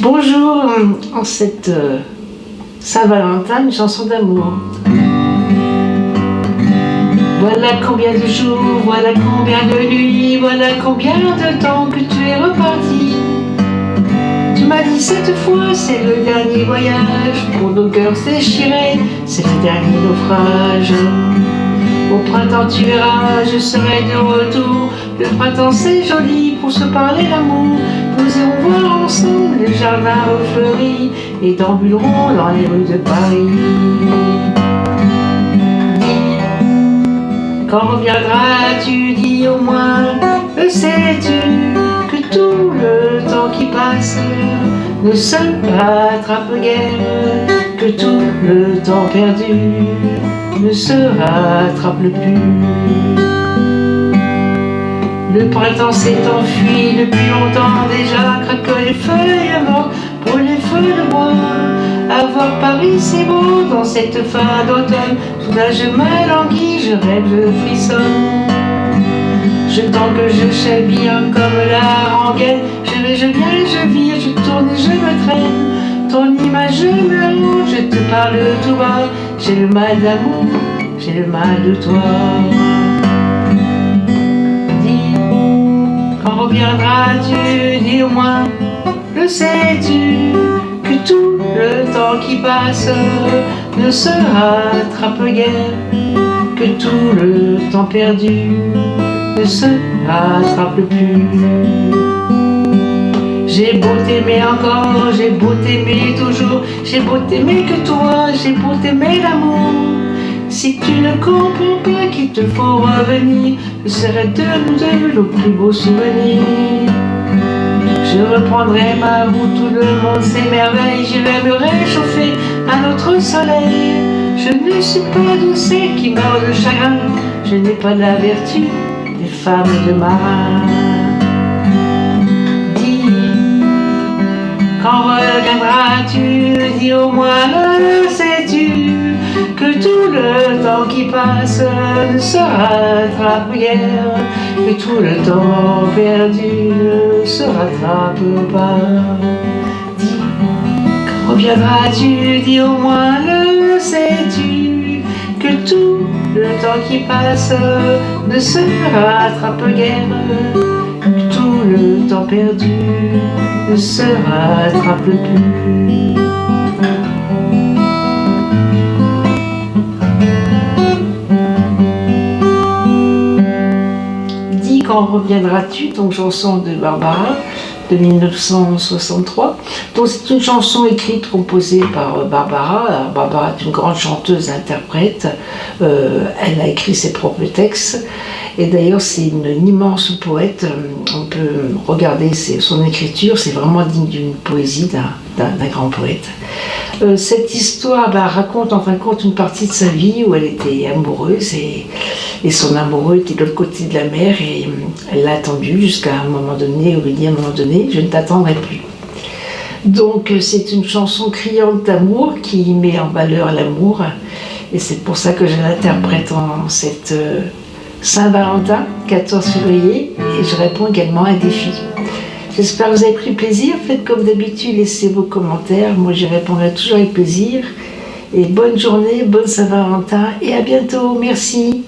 Bonjour, en cette Saint-Valentin, une chanson d'amour. Voilà combien de jours, voilà combien de nuits, voilà combien de temps que tu es reparti. Tu m'as dit cette fois, c'est le dernier voyage, pour nos cœurs déchirés, c'est le dernier naufrage. Au printemps tu verras, je serai de retour. Le printemps c'est joli pour se parler d'amour. Nous irons voir ensemble les jardins refleuris et déambulerons dans les rues de Paris. Dis, quand reviendras-tu, dis au moins, le sais-tu, que tout le temps qui passe ne se rattrape guère, que tout le temps perdu ne se rattrape plus. Le printemps s'est enfui depuis longtemps déjà, craquent les feuilles mortes pour les feux de bois. À voir Paris c'est beau dans cette fin d'automne, soudain je m'alanguis, je rêve, je frissonne. Je tends que je chève bien comme la rengaine, je vais, je viens, je vire, je tourne et je me traîne. Ton image me hange, je te parle tout bas, j'ai le mal d'amour, j'ai le mal de toi. Quand reviendras-tu, dis au moins, le sais-tu, que tout le temps qui passe ne se rattrape guère, que tout le temps perdu ne se rattrape plus. J'ai beau t'aimer encore, j'ai beau t'aimer toujours, j'ai beau t'aimer que toi, j'ai beau t'aimer l'amour. Si tu ne comprends pas qu'il te faut revenir, je serai de nous deux le plus beau souvenir. Je reprendrai ma route, tout le monde s'émerveille, j'irai me réchauffer à notre soleil. Je ne suis pas de celle qui meurt de chagrin, je n'ai pas la vertu des femmes de marins. Dis, quand reviendras-tu, dis au moins le sais-tu, que tout le temps qui passe ne se rattrape guère, que tout le temps perdu ne se rattrape pas. Dis, quand reviendras-tu, dis au moins le sais-tu, que tout le temps qui passe ne se rattrape guère, que tout le temps perdu ne se rattrape plus. Quand reviendras-tu, donc chanson de Barbara de 1963. Donc c'est une chanson écrite, composée par Barbara. Alors, Barbara est une grande chanteuse, interprète. Elle a écrit ses propres textes. Et d'ailleurs, c'est une immense poète. On peut regarder son écriture, c'est vraiment digne d'une poésie d'un grand poète. Cette histoire raconte en fin de compte une partie de sa vie où elle était amoureuse et son amoureux était de l'autre côté de la mer et elle l'a attendu jusqu'à un moment donné où il dit à un moment donné « je ne t'attendrai plus ». Donc c'est une chanson criante d'amour qui met en valeur l'amour et c'est pour ça que je l'interprète en cette Saint-Valentin, 14 février, et je réponds également à un défi. J'espère que vous avez pris plaisir. Faites comme d'habitude, laissez vos commentaires. Moi, j'y répondrai toujours avec plaisir. Et bonne journée, bonne Saint-Valentin et à bientôt. Merci.